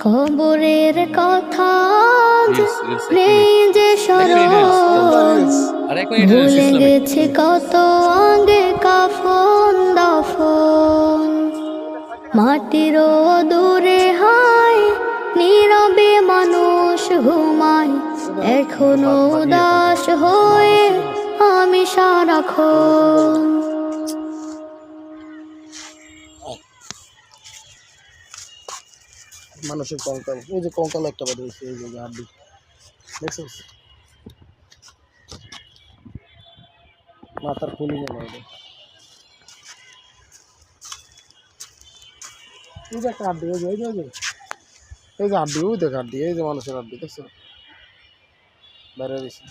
খবরের কথা নেই যে স্মরণ, ভুলে গেছে কত আগে কাফন দাফন। মাটির দূরে হায় নীরবে মানুষ ঘুমায়, এখনো উদাস হয়ে আমি সারাক্ষণ। মানুষের কঙ্কাল, ওই যে কঙ্কাল একটা বাদ হয়েছে, এই যে হাড্ডি দেখছিস, মাথার খুলি নেই। এই যে একটা হাড্ডি, ওই যে এই যে এই যে হাড্ডি, ওই দেখ হাড্ডি, এই যে মানুষের হাড্ডি দেখছো বাইরে গেছে।